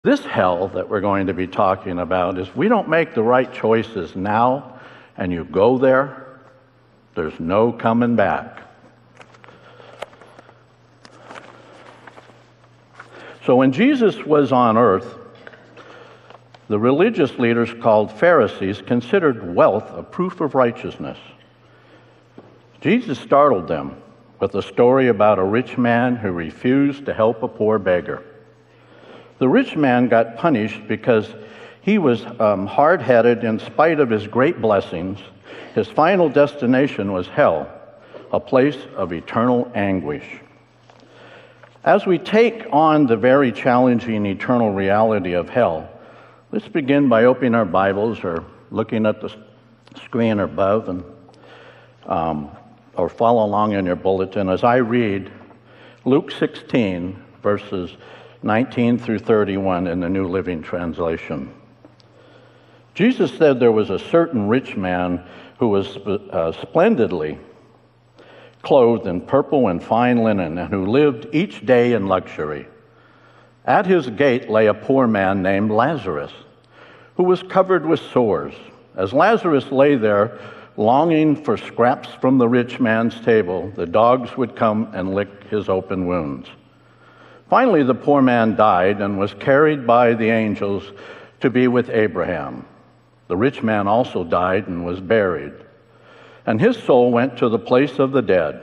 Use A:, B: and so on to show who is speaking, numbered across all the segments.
A: This hell that we're going to be talking about is we don't make the right choices now and you go there, there's no coming back. So when Jesus was on earth, the religious leaders called Pharisees considered wealth a proof of righteousness. Jesus startled them with a story about a rich man who refused to help a poor beggar. The rich man got punished because he was hard-headed in spite of his great blessings. His final destination was hell, a place of eternal anguish. As we take on the very challenging eternal reality of hell, let's begin by opening our Bibles or looking at the screen above and or follow along in your bulletin as I read Luke 16, verses 19 through 31 in the New Living Translation. Jesus said there was a certain rich man who was splendidly clothed in purple and fine linen and who lived each day in luxury. At his gate lay a poor man named Lazarus, who was covered with sores. As Lazarus lay there, longing for scraps from the rich man's table, the dogs would come and lick his open wounds. Finally, the poor man died and was carried by the angels to be with Abraham. The rich man also died and was buried, and his soul went to the place of the dead.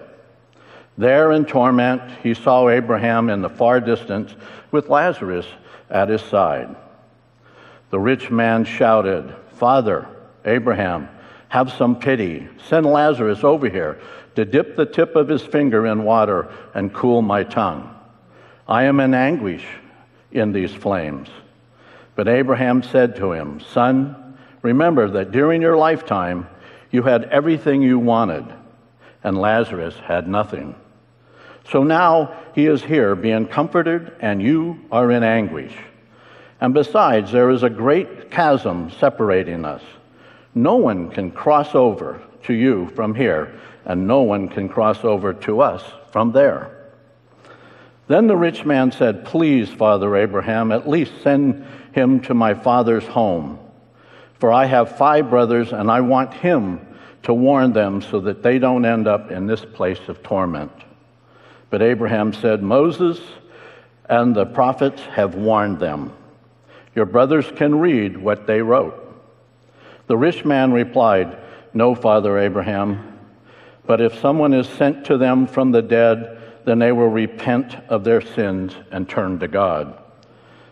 A: There in torment, he saw Abraham in the far distance with Lazarus at his side. The rich man shouted, "Father, Abraham, have some pity. Send Lazarus over here to dip the tip of his finger in water and cool my tongue. I am in anguish in these flames." But Abraham said to him, "Son, remember that during your lifetime you had everything you wanted, and Lazarus had nothing. So now he is here being comforted, and you are in anguish. And besides, there is a great chasm separating us. No one can cross over to you from here, and no one can cross over to us from there." Then the rich man said, "Please, Father Abraham, at least send him to my father's home. For I have 5 brothers, and I want him to warn them so that they don't end up in this place of torment." But Abraham said, "Moses and the prophets have warned them. Your brothers can read what they wrote." The rich man replied, "No, Father Abraham, but if someone is sent to them from the dead, then they will repent of their sins and turn to God."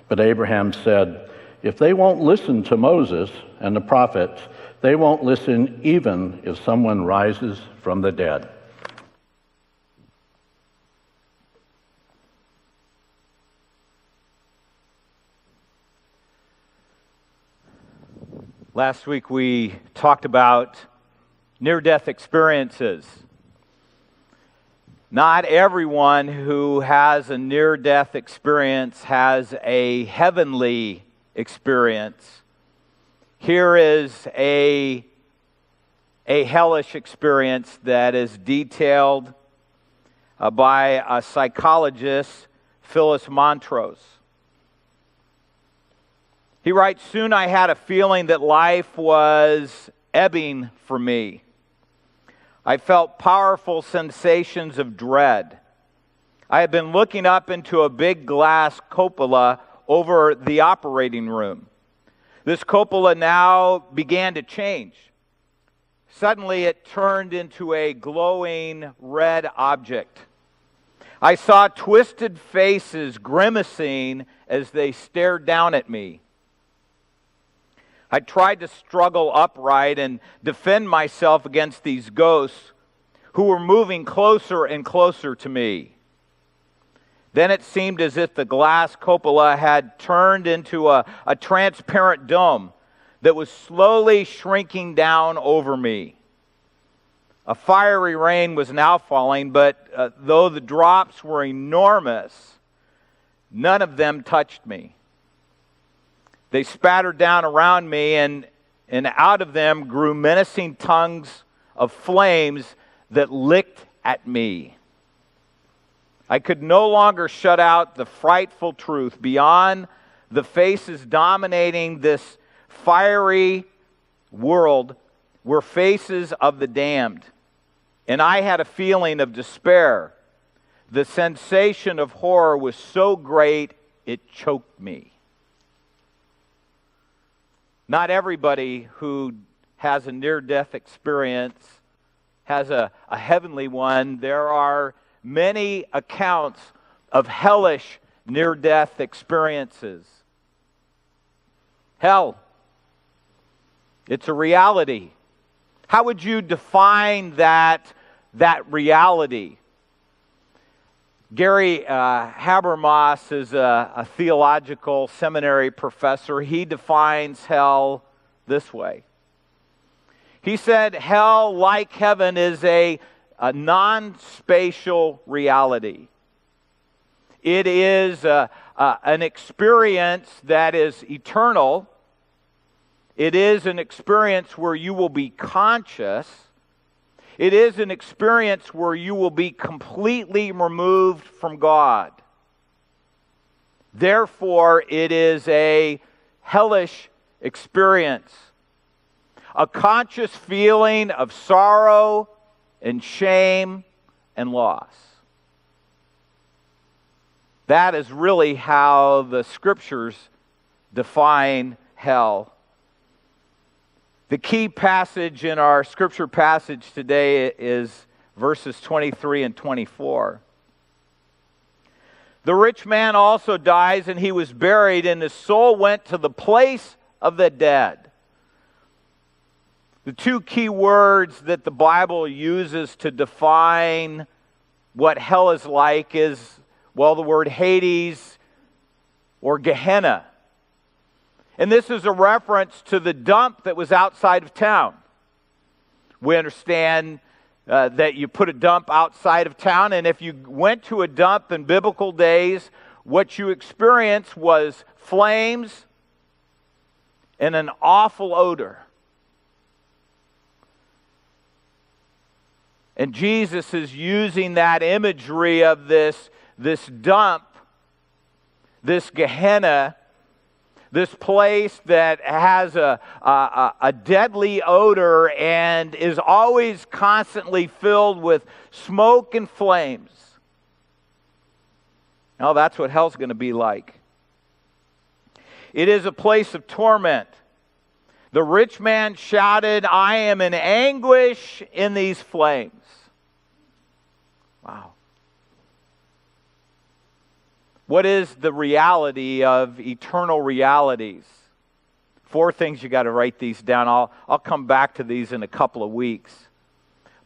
A: But Abraham said, "If they won't listen to Moses and the prophets, they won't listen even if someone rises from the dead."
B: Last week we talked about near-death experiences. Not everyone who has a near-death experience has a heavenly experience. Here is a hellish experience that is detailed by a psychologist, Phyllis Montrose. He writes, "Soon I had a feeling that life was ebbing for me. I felt powerful sensations of dread. I had been looking up into a big glass cupola over the operating room. This cupola now began to change. Suddenly it turned into a glowing red object. I saw twisted faces grimacing as they stared down at me. I tried to struggle upright and defend myself against these ghosts who were moving closer and closer to me. Then it seemed as if the glass cupola had turned into a transparent dome that was slowly shrinking down over me. A fiery rain was now falling, but though the drops were enormous, none of them touched me. They spattered down around me, and out of them grew menacing tongues of flames that licked at me. I could no longer shut out the frightful truth. Beyond The faces dominating this fiery world were faces of the damned. And I had a feeling of despair. The sensation of horror was so great, it choked me. Not everybody who has a near-death experience has a heavenly one. There are many accounts of hellish near-death experiences. Hell, it's a reality. How would you define that reality? Gary Habermas is a theological seminary professor. He defines hell this way. He said, hell, like heaven, is a non-spatial reality. It is an experience that is eternal. It is an experience where you will be conscious. It is an experience where you will be completely removed from God. Therefore, it is a hellish experience. A conscious feeling of sorrow and shame and loss. That is really how the Scriptures define hell. The key passage in our Scripture passage today is verses 23 and 24. The rich man also dies, and he was buried, and his soul went to the place of the dead. The two key words that the Bible uses to define what hell is like is, well, the word Hades or Gehenna. And this is a reference to the dump that was outside of town. We understand that you put a dump outside of town, and if you went to a dump in biblical days, what you experienced was flames and an awful odor. And Jesus is using that imagery of this dump, this Gehenna, this place that has a deadly odor and is always constantly filled with smoke and flames. Now that's what hell's going to be like. It is a place of torment. The rich man shouted, "I am in anguish in these flames." Wow. What is the reality of eternal realities? 4 things you got to write these down. I'll come back to these in a couple of weeks.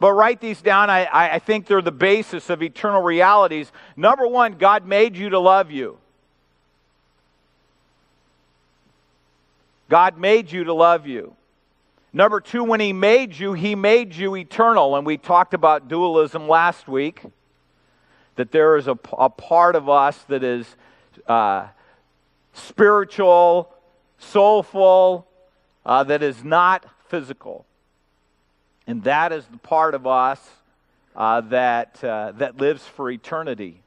B: But write these down. I think they're the basis of eternal realities. Number 1, God made you to love you. God made you to love you. Number 2, when He made you eternal. And we talked about dualism last week. That there is a part of us that is spiritual, soulful, that is not physical. And that is the part of us that lives for eternity.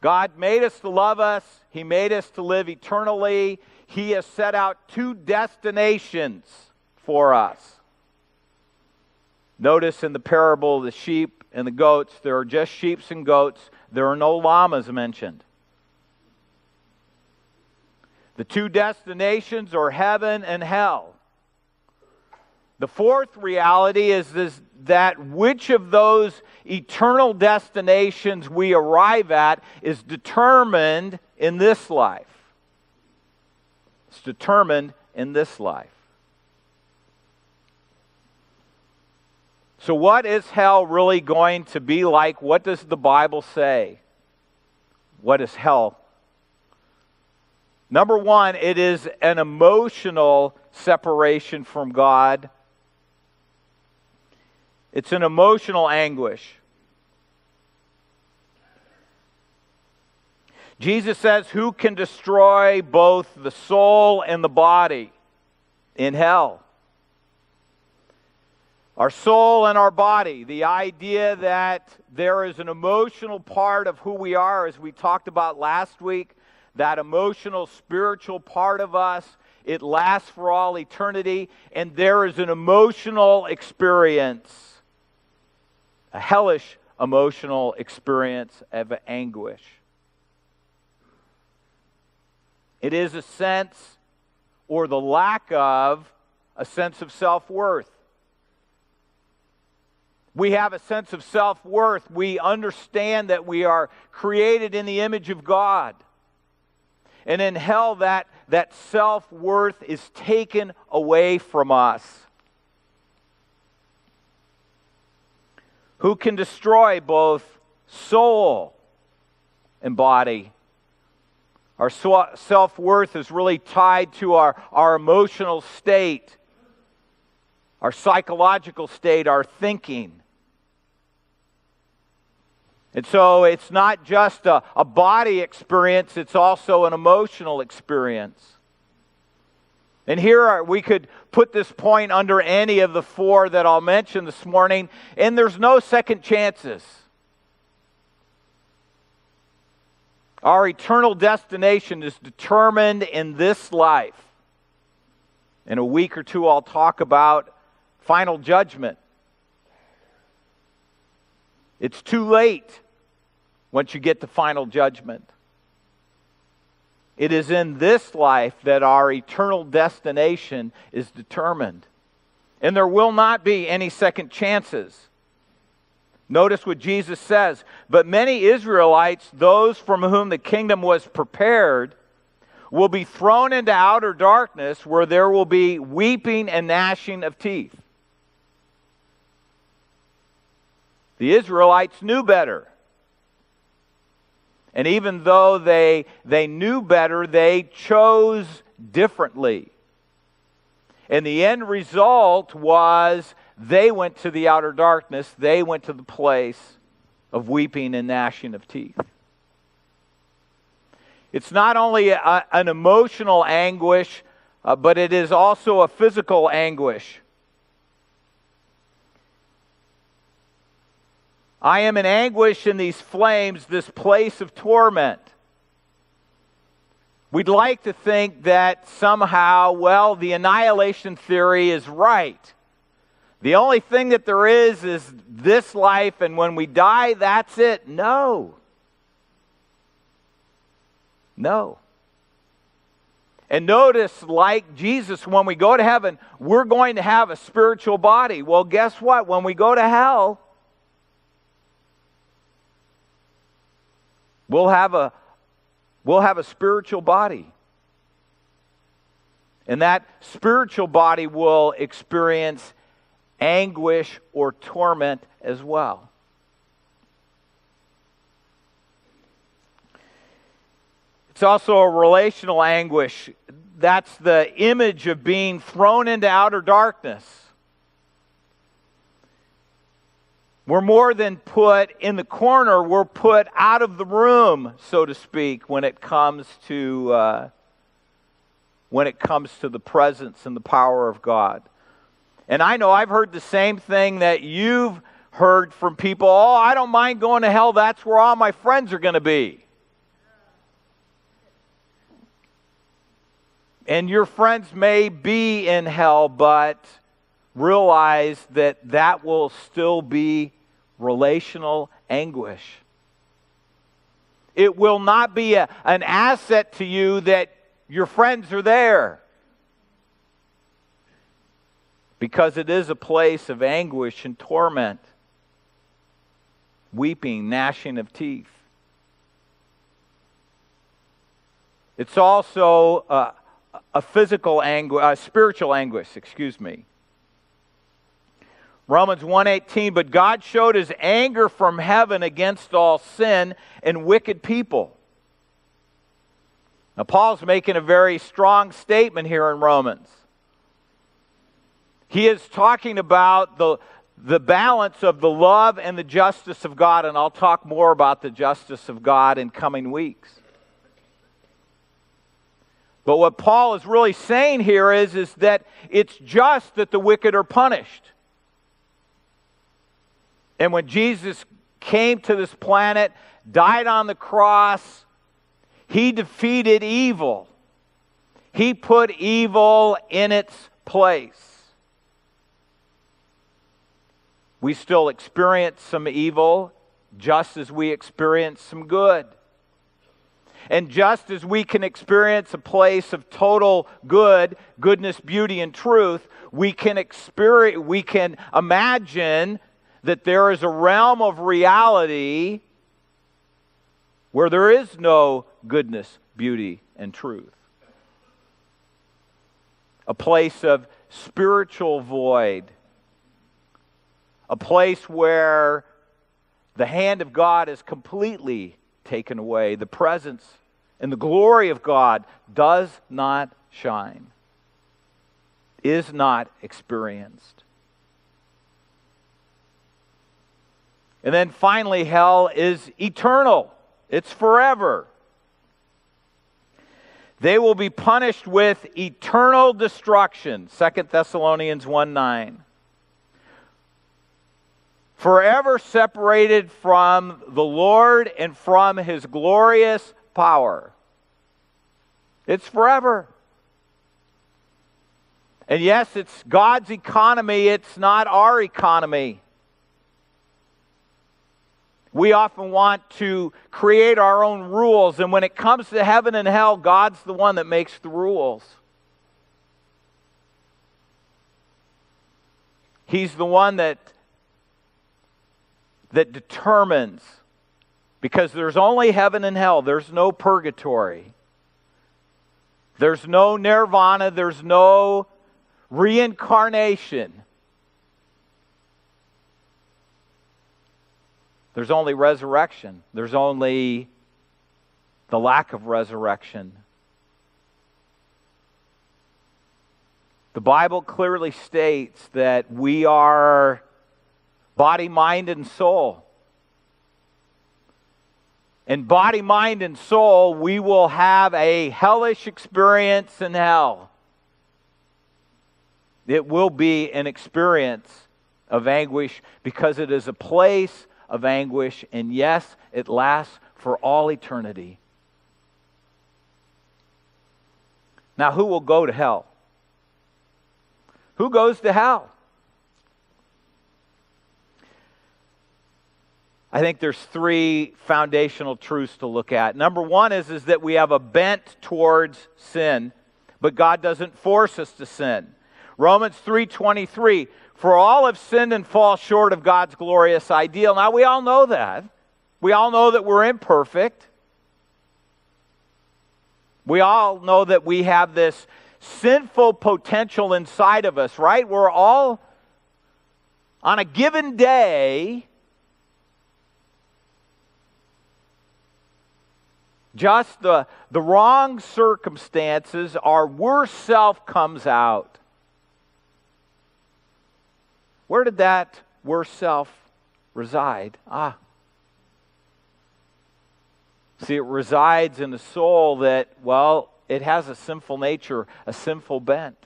B: God made us to love us. He made us to live eternally. He has set out 2 destinations for us. Notice in the parable of the sheep and the goats, there are just sheep and goats. There are no llamas mentioned. The 2 destinations are heaven and hell. The 4th reality is that which of those eternal destinations we arrive at is determined in this life. It's determined in this life. So what is hell really going to be like? What does the Bible say? What is hell? Number 1, it is an emotional separation from God. It's an emotional anguish. Jesus says, who can destroy both the soul and the body in hell? Our soul and our body, the idea that there is an emotional part of who we are, as we talked about last week, that emotional, spiritual part of us. It lasts for all eternity, and there is an emotional experience, a hellish emotional experience of anguish. It is a sense, or the lack of, a sense of self-worth. We have a sense of self-worth. We understand that we are created in the image of God. And in hell, that self-worth is taken away from us. Who can destroy both soul and body? Our self-worth is really tied to our emotional state, our psychological state, our thinking. And so it's not just a body experience, it's also an emotional experience. And here we could put this point under any of the four that I'll mention this morning, and there's no second chances. Our eternal destination is determined in this life. In a week or two, I'll talk about final judgment. It's too late once you get to final judgment. It is in this life that our eternal destination is determined. And there will not be any second chances. Notice what Jesus says. But many Israelites, those from whom the kingdom was prepared, will be thrown into outer darkness where there will be weeping and gnashing of teeth. The Israelites knew better. And even though they knew better, they chose differently. And the end result was they went to the outer darkness. They went to the place of weeping and gnashing of teeth. It's not only an emotional anguish, but it is also a physical anguish. I am in anguish in these flames, this place of torment. We'd like to think that somehow, well, the annihilation theory is right. The only thing that there is this life, and when we die, that's it. No. No. And notice, like Jesus, when we go to heaven, we're going to have a spiritual body. Well, guess what? When we go to hell, we'll have a spiritual body. And that spiritual body will experience anguish or torment as well. It's also a relational anguish. That's the image of being thrown into outer darkness. We're more than put in the corner, we're put out of the room, so to speak, when it comes to the presence and the power of God. And I know I've heard the same thing that you've heard from people. Oh, I don't mind going to hell. That's where all my friends are going to be. And your friends may be in hell, but realize that that will still be relational anguish. It will not be an asset to you that your friends are there, because it is a place of anguish and torment, weeping, gnashing of teeth. It's also a physical anguish, spiritual anguish, Romans 1:18, but God showed His anger from heaven against all sin and wicked people. Now, Paul's making a very strong statement here in Romans. He is talking about the balance of the love and the justice of God, and I'll talk more about the justice of God in coming weeks. But what Paul is really saying here is that it's just that the wicked are punished. And when Jesus came to this planet, died on the cross, He defeated evil. He put evil in its place. We still experience some evil just as we experience some good. And just as we can experience a place of total goodness, beauty, and truth, we can imagine that there is a realm of reality where there is no goodness, beauty, and truth. A place of spiritual void. A place where the hand of God is completely taken away. The presence and the glory of God does not shine, is not experienced. And then finally, hell is eternal. It's forever. They will be punished with eternal destruction. 2 Thessalonians 1:9. Forever separated from the Lord and from His glorious power. It's forever. And yes, it's God's economy, it's not our economy. We often want to create our own rules, and when it comes to heaven and hell, God's the one that makes the rules. He's the one that determines, because there's only heaven and hell. There's no purgatory. There's no nirvana. There's no reincarnation. There's only resurrection. There's only the lack of resurrection. The Bible clearly states that we are body, mind, and soul. In body, mind, and soul, we will have a hellish experience in hell. It will be an experience of anguish because it is a place of anguish, and yes, it lasts for all eternity. Now, who will go to hell? Who goes to hell? I think there's three foundational truths to look at. Number one is that we have a bent towards sin, but God doesn't force us to sin. Romans 3:23, for all have sinned and fall short of God's glorious ideal. Now, we all know that. We all know that we're imperfect. We all know that we have this sinful potential inside of us, right? We're all, on a given day, just the wrong circumstances, our worst self comes out. Where did that worst self reside? See, it resides in a soul that, well, it has a sinful nature, a sinful bent.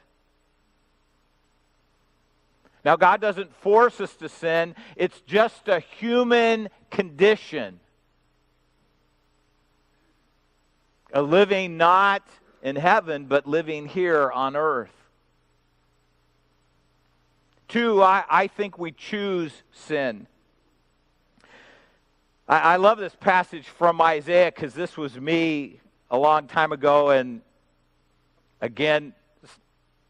B: Now, God doesn't force us to sin. It's just a human condition. A living not in heaven, but living here on earth. Two, I think we choose sin. I love this passage from Isaiah because this was me a long time ago, and again,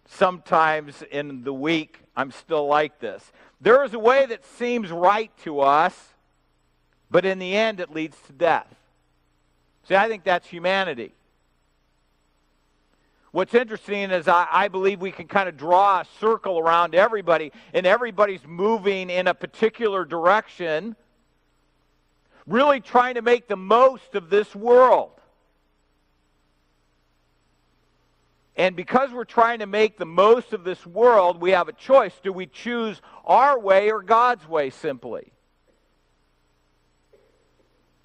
B: sometimes in the week, I'm still like this. There is a way that seems right to us, but in the end, it leads to death. See, I think that's humanity. What's interesting is I believe we can kind of draw a circle around everybody, and everybody's moving in a particular direction, really trying to make the most of this world. And because we're trying to make the most of this world, we have a choice. Do we choose our way or God's way simply?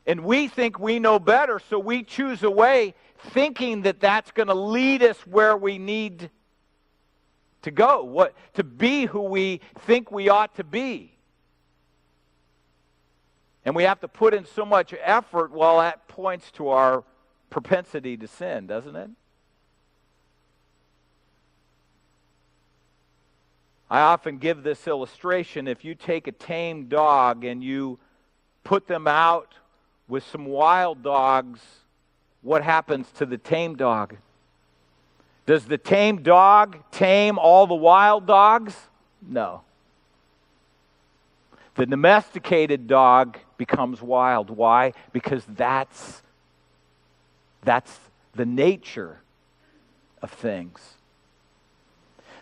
B: And we think we know better, so we choose a way thinking that that's going to lead us where we need to go, to be who we think we ought to be. And we have to put in so much effort, well, that points to our propensity to sin, doesn't it? I often give this illustration. If you take a tame dog and you put them out with some wild dogs, what happens to the tame dog? Does the tame dog tame all the wild dogs? No. The domesticated dog becomes wild. Why? Because that's the nature of things.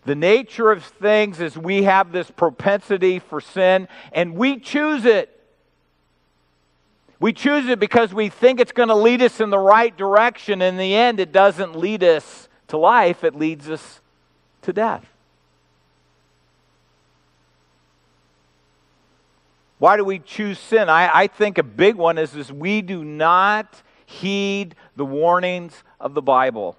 B: The nature of things is we have this propensity for sin, and we choose it. We choose it because we think it's going to lead us in the right direction. In the end, it doesn't lead us to life, it leads us to death. Why do we choose sin? I think a big one is we do not heed the warnings of the Bible.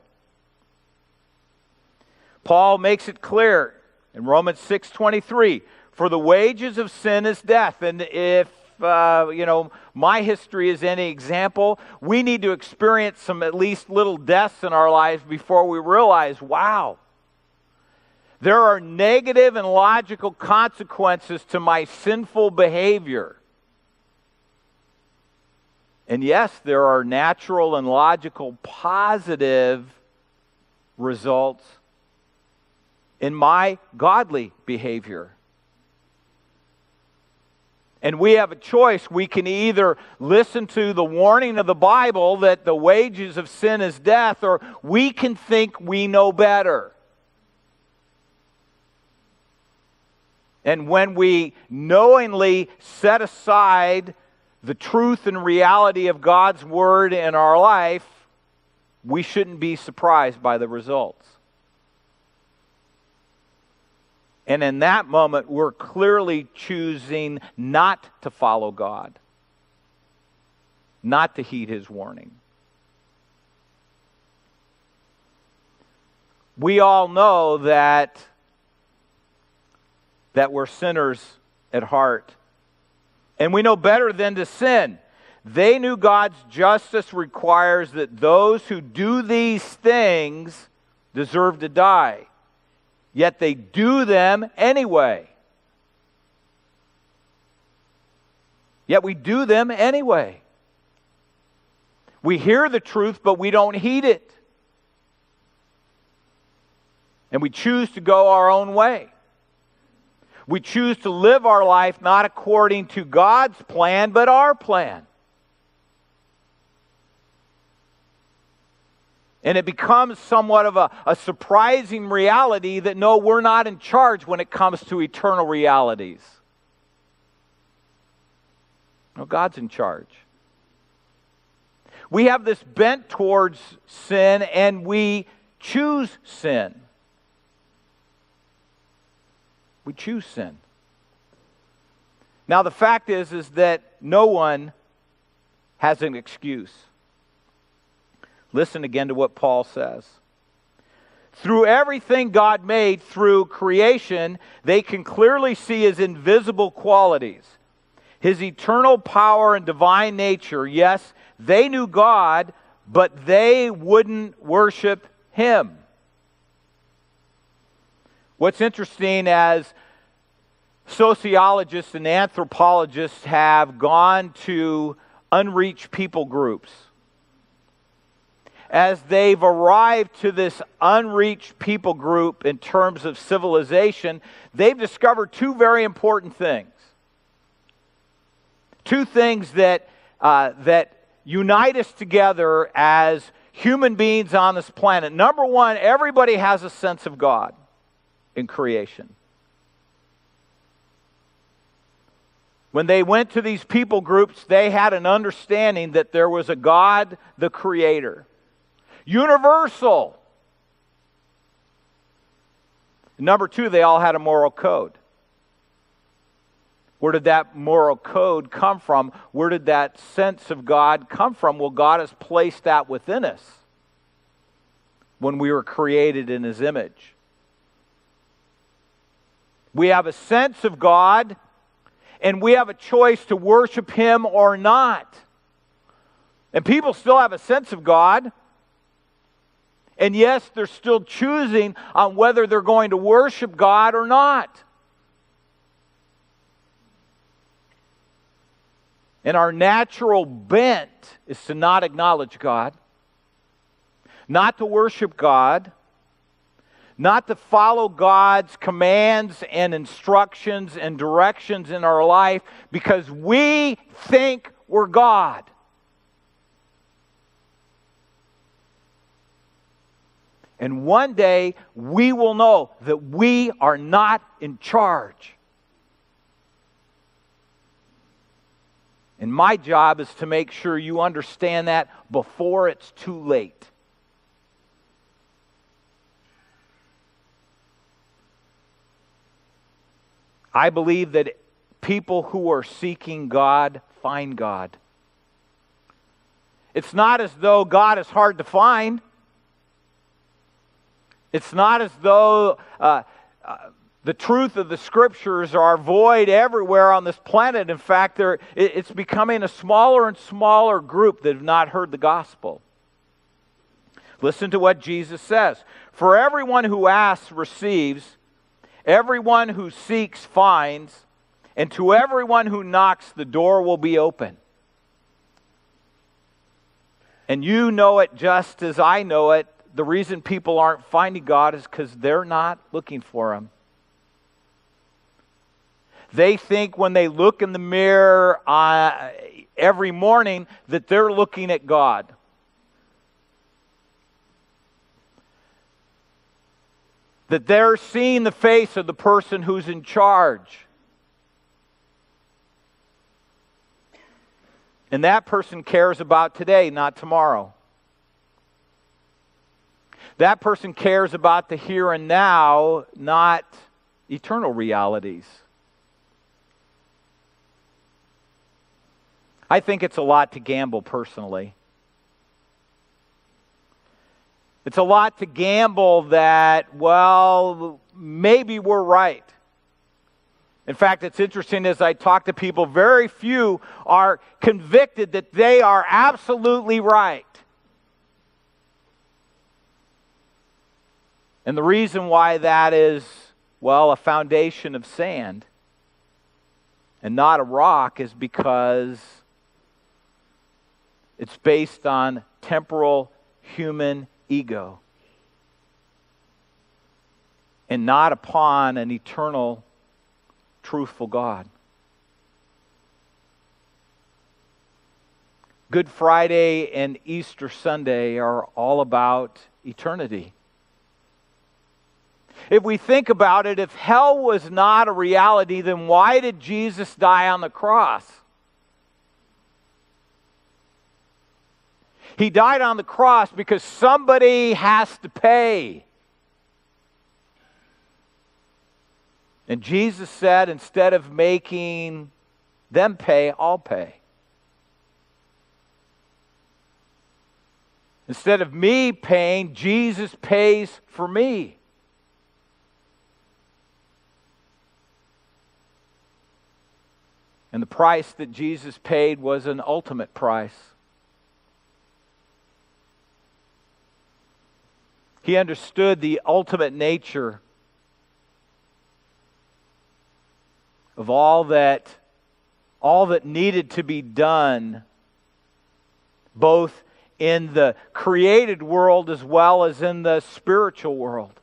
B: Paul makes it clear in Romans 6:23, for the wages of sin is death. And if my history is any example, we need to experience some at least little deaths in our lives before we realize, wow, there are negative and logical consequences to my sinful behavior. And yes, there are natural and logical positive results in my godly behavior. And we have a choice. We can either listen to the warning of the Bible that the wages of sin is death, or we can think we know better. And when we knowingly set aside the truth and reality of God's Word in our life, we shouldn't be surprised by the results. And in that moment, we're clearly choosing not to follow God, not to heed His warning. We all know that we're sinners at heart. And we know better than to sin. They knew God's justice requires that those who do these things deserve to die. Yet they do them anyway. Yet we do them anyway. We hear the truth, but we don't heed it. And we choose to go our own way. We choose to live our life not according to God's plan, but our plan. And it becomes somewhat of a surprising reality that no, we're not in charge when it comes to eternal realities. No, God's in charge. We have this bent towards sin, and we choose sin. We choose sin. Now the fact is that no one has an excuse. Listen again to what Paul says. Through everything God made, through creation, they can clearly see His invisible qualities, His eternal power and divine nature. Yes, they knew God, but they wouldn't worship Him. What's interesting, as sociologists and anthropologists have gone to unreached people groups, as they've arrived to this unreached people group in terms of civilization, they've discovered two very important things. Two things that unite us together as human beings on this planet. Number one, everybody has a sense of God in creation. When they went to these people groups, they had an understanding that there was a God, the Creator. Universal. Number two, they all had a moral code. Where did that moral code come from? Where did that sense of God come from? Well, God has placed that within us when we were created in His image. We have a sense of God, and we have a choice to worship Him or not. And people still have a sense of God. And yes, they're still choosing on whether they're going to worship God or not. And our natural bent is to not acknowledge God, not to worship God, not to follow God's commands and instructions and directions in our life because we think we're God. And one day we will know that we are not in charge. And my job is to make sure you understand that before it's too late. I believe that people who are seeking God find God. It's not as though God is hard to find. It's not as though the truth of the Scriptures are void everywhere on this planet. In fact, it's becoming a smaller and smaller group that have not heard the gospel. Listen to what Jesus says. For everyone who asks receives, everyone who seeks finds, and to everyone who knocks the door will be open. And you know it just as I know it. The reason people aren't finding God is because they're not looking for Him. They think when they look in the mirror every morning that they're looking at God. That they're seeing the face of the person who's in charge. And that person cares about today, not tomorrow. That person cares about the here and now, not eternal realities. I think it's a lot to gamble personally. It's a lot to gamble that, well, maybe we're right. In fact, it's interesting as I talk to people, very few are convicted that they are absolutely right. And the reason why that is, well, a foundation of sand and not a rock is because it's based on temporal human ego and not upon an eternal, truthful God. Good Friday and Easter Sunday are all about eternity. If we think about it, if hell was not a reality, then why did Jesus die on the cross? He died on the cross because somebody has to pay. And Jesus said, instead of making them pay, I'll pay. Instead of me paying, Jesus pays for me. And the price that Jesus paid was an ultimate price. He understood the ultimate nature of all that needed to be done, both in the created world as well as in the spiritual world.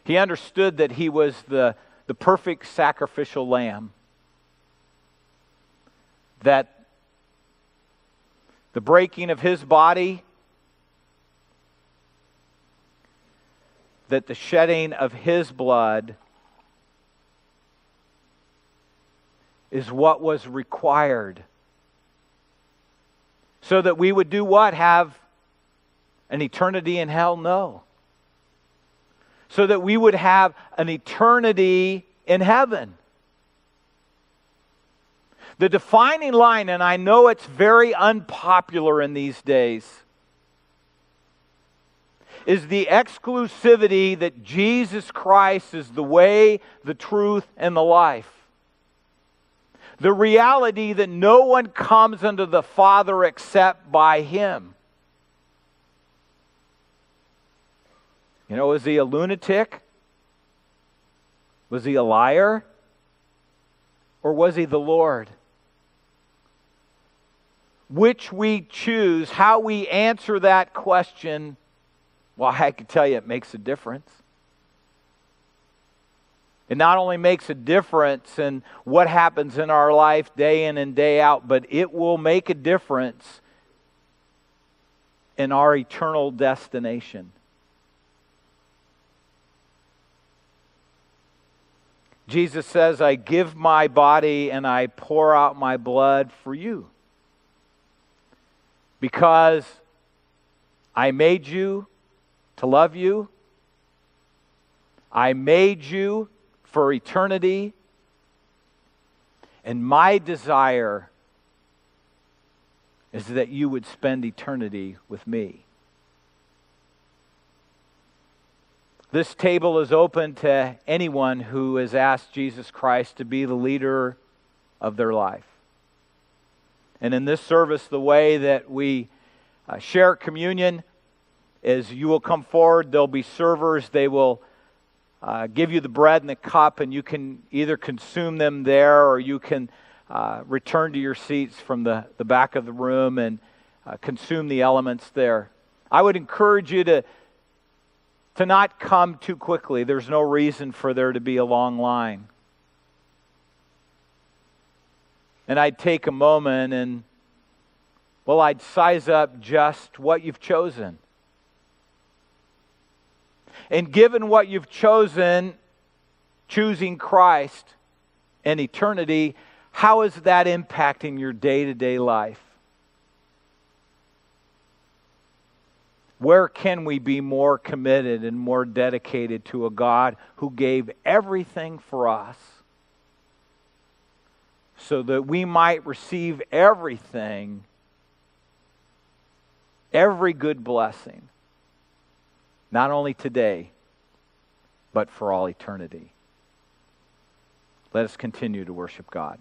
B: He understood that He was the perfect sacrificial lamb. That the breaking of His body, that the shedding of His blood is what was required. So that we would do what? Have an eternity in hell? No. So that we would have an eternity in heaven. The defining line, and I know it's very unpopular in these days, is the exclusivity that Jesus Christ is the way, the truth, and the life. The reality that no one comes unto the Father except by Him. You know, was he a lunatic? Was he a liar? Or was he the Lord? Which we choose, how we answer that question, well, I can tell you it makes a difference. It not only makes a difference in what happens in our life day in and day out, but it will make a difference in our eternal destination. Jesus says, I give my body and I pour out my blood for you. Because I made you to love you. I made you for eternity. And my desire is that you would spend eternity with me. This table is open to anyone who has asked Jesus Christ to be the leader of their life. And in this service, the way that we share communion is you will come forward, there'll be servers, they will give you the bread and the cup, and you can either consume them there or you can return to your seats from the back of the room and consume the elements there. I would encourage you to not come too quickly. There's no reason for there to be a long line. And I'd take a moment and, well, I'd size up just what you've chosen. And given what you've chosen, choosing Christ and eternity, how is that impacting your day-to-day life? Where can we be more committed and more dedicated to a God who gave everything for us so that we might receive everything, every good blessing, not only today, but for all eternity? Let us continue to worship God.